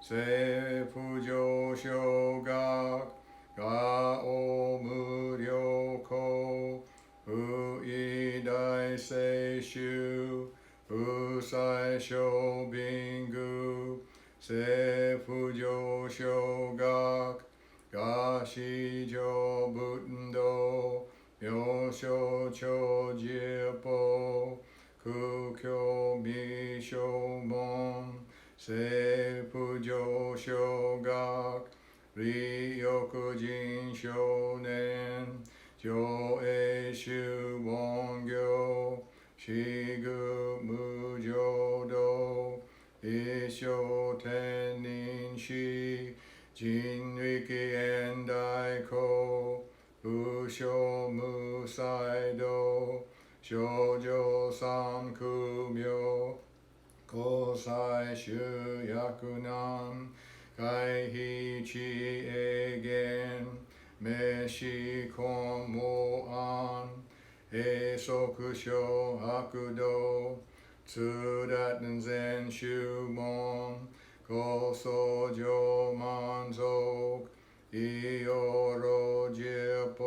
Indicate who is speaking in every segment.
Speaker 1: セプ上昇学がお無料公不意大聖衆不採小貧具セプ上昇学が市場仏道妙正長十法空教未正門セプ上昇学利欲人少年上映衆門行死具無常道一生天人死人力現代公不詳無才道少女三苦名交際集約難回避地営言名詞根無案閉塞小悪道通達全宗門高僧上満足異様老十法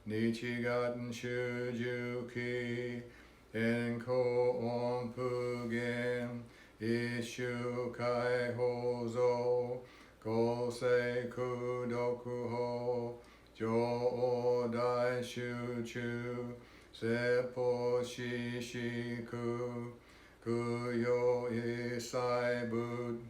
Speaker 1: 日月修十期円光音符言一周解放像公正空読法上王大集中説法四四空空用一切仏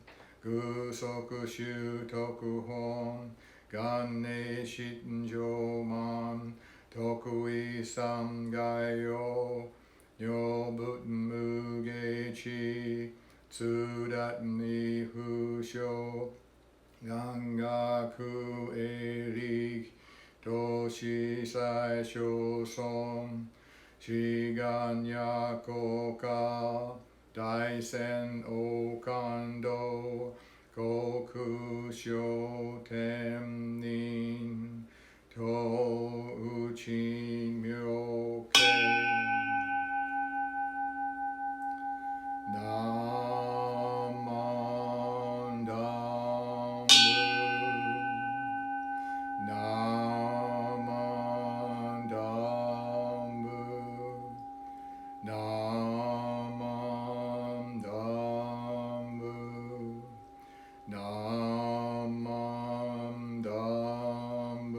Speaker 1: 具足修徳本元年心上満徳意三概要女仏無下地通達に不詳願学営力投資最小損志願や効果大仙王感動航空小天人東内妙見ナマンダムナマンダムナマンダムナマンダム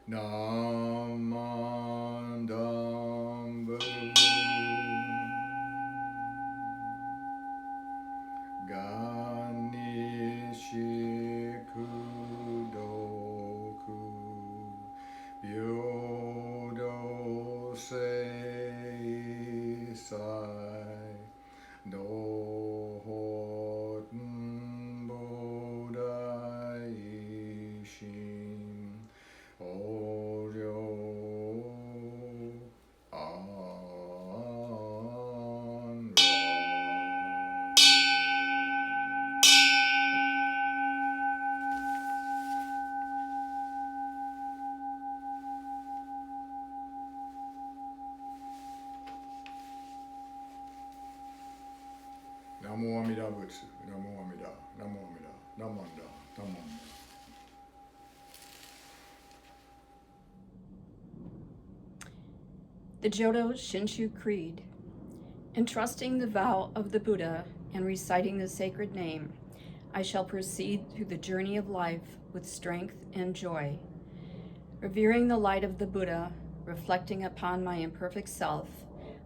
Speaker 1: ナマンダムがにしくどく平等性才道本菩提心往生安楽ナモ阿弥陀仏、ナモ阿弥陀、ナモ阿弥陀、ナモアミダ、ナモアミダ。
Speaker 2: The Jodo Shinshu Creed. Entrusting the vow of the Buddha and reciting the sacred name, I shall proceed through the journey of life with strength and joy. Revering the light of the Buddha, reflecting upon my imperfect self,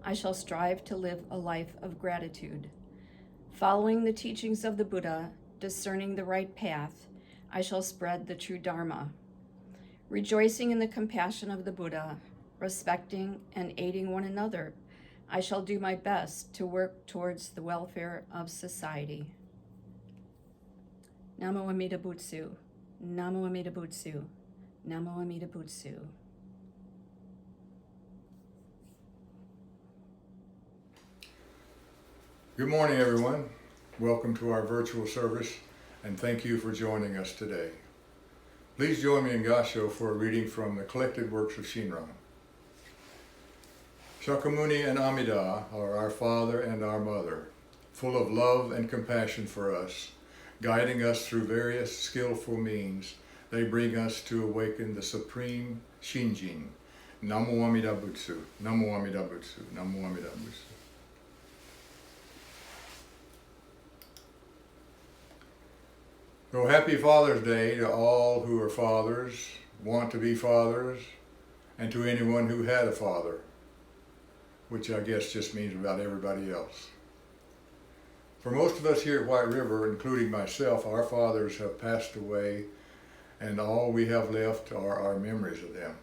Speaker 2: I shall strive to live a life of gratitude. Following the teachings of the Buddha, discerning the right path, I shall spread the true Dharma. Rejoicing in the compassion of the Buddha, respecting and aiding one another, I shall do my best to work towards the welfare of society. Namo Amida Butsu, Namo Amida Butsu, Namo Amida Butsu.
Speaker 1: Good morning, everyone. Welcome to our virtual service, and thank you for joining us today. Please join me in Gasho for a reading from the collected works of Shinran. Shakyamuni and Amida are our father and our mother. full of love and compassion for us, guiding us through various skillful means. They bring us to awaken the supreme Shinjin. Namo Amida Butsu, Namo Amida Butsu, Namo Amida Butsu. So happy Father's Day to all who are fathers, want to be fathers, and to anyone who had a father, which I guess just means about everybody else. For most of us here at White River, including myself, our fathers have passed away, and all we have left are our memories of them.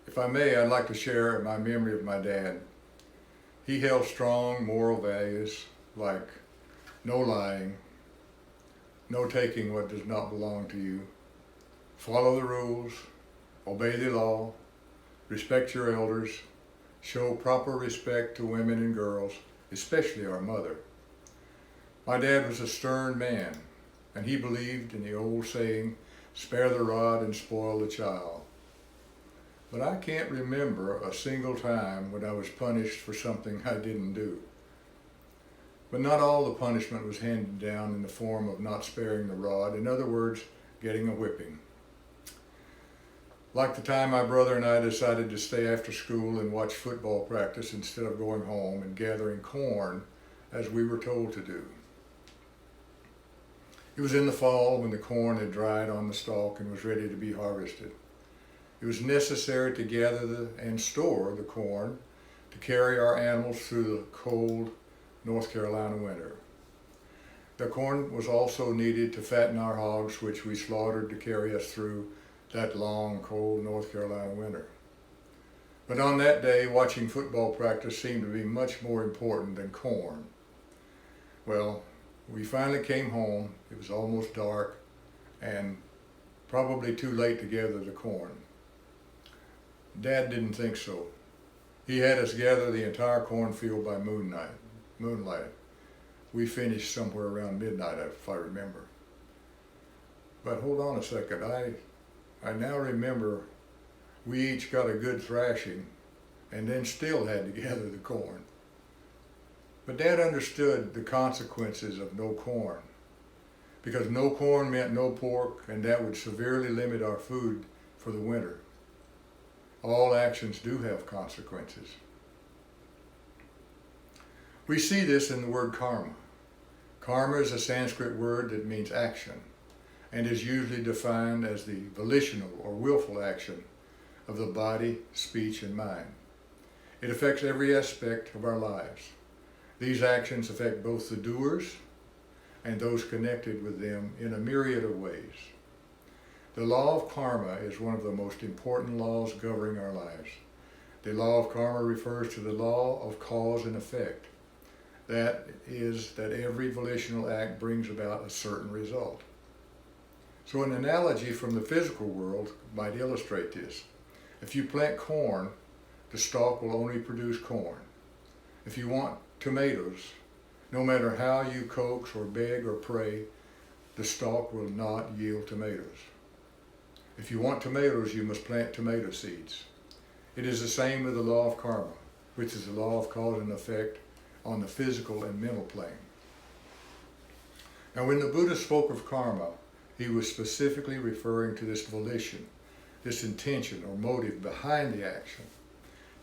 Speaker 1: If I may, I'd like to share my memory of my dad. He held strong moral values like no lying, no taking what does not belong to you, follow the rules, obey the law, respect your elders, show proper respect to women and girls, especially our mother. My dad was a stern man, and he believed in the old saying, spare the rod and spoil the child. But I can't remember a single time when I was punished for something I didn't do. But not all the punishment was handed down in the form of not sparing the rod, in other words, getting a whipping. Like the time my brother and I decided to stay after school and watch football practice instead of going home and gathering corn as we were told to do. It was in the fall when the corn had dried on the stalk and was ready to be harvested. It was necessary to gather and store the corn to carry our animals through the cold North Carolina winter. The corn was also needed to fatten our hogs, which we slaughtered to carry us through that long, cold North Carolina winter. But on that day, watching football practice seemed to be much more important than corn. Well, we finally came home. It was almost dark and probably too late to gather the corn. Dad didn't think so. He had us gather the entire cornfield by moonlight. We finished somewhere around midnight, if I remember. But hold on a second. I now remember we each got a good thrashing and then still had to gather the corn. But Dad understood the consequences of no corn, because no corn meant no pork, and that would severely limit our food for the winter. All actions do have consequences. We see this in the word karma. Karma is a Sanskrit word that means action and is usually defined as the volitional or willful action of the body, speech, and mind. It affects every aspect of our lives. These actions affect both the doers and those connected with them in a myriad of ways. The law of karma is one of the most important laws governing our lives. The law of karma refers to the law of cause and effect. That is, that every volitional act brings about a certain result. So an analogy from the physical world might illustrate this. If you plant corn, the stalk will only produce corn. If you want tomatoes, no matter how you coax or beg or pray, the stalk will not yield tomatoes. If you want tomatoes, you must plant tomato seeds. It is the same with the law of karma, which is the law of cause and effect on the physical and mental plane. Now, when the Buddha spoke of karma, he was specifically referring to this volition, this intention or motive behind the action.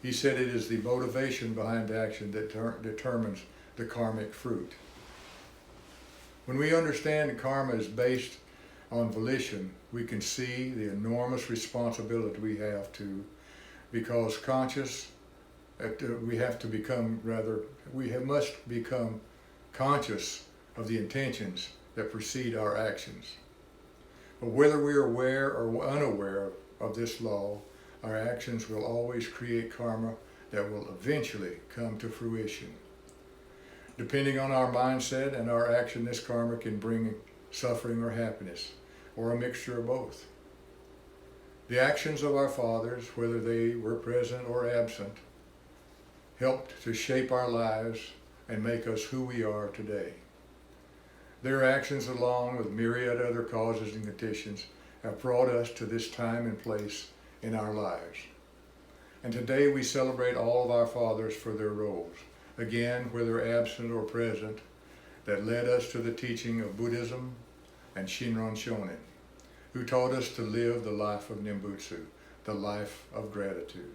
Speaker 1: He said it is the motivation behind the action that determines the karmic fruit. When we understand that karma is based on volition, we can see the enormous responsibility we have to, because must become conscious of the intentions that precede our actions. But whether we are aware or unaware of this law, our actions will always create karma that will eventually come to fruition. Depending on our mindset and our action, this karma can bring suffering or happiness, or a mixture of both. The actions of our fathers, whether they were present or absent, helped to shape our lives and make us who we are today. Their actions, along with myriad other causes and conditions, have brought us to this time and place in our lives. And today we celebrate all of our fathers for their roles. again, whether absent or present, that led us to the teaching of Buddhism and Shinran Shonin, who taught us to live the life of Nimbutsu, the life of gratitude.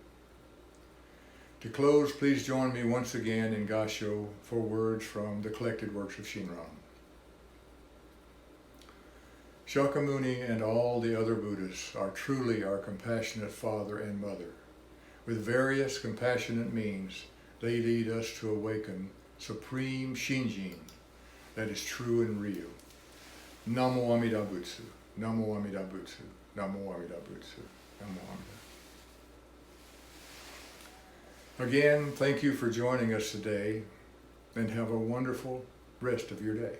Speaker 1: To close, please join me once again in Gassho for words from the collected works of Shinran. Shakyamuni and all the other Buddhists are truly our compassionate father and mother. With various compassionate means, they lead us to awaken supreme Shinjin that is true and real. Namo Amida Butsu, Namo Amida Butsu, Namo Amida Butsu, Namo Amida. Again, thank you for joining us today, and have a wonderful rest of your day.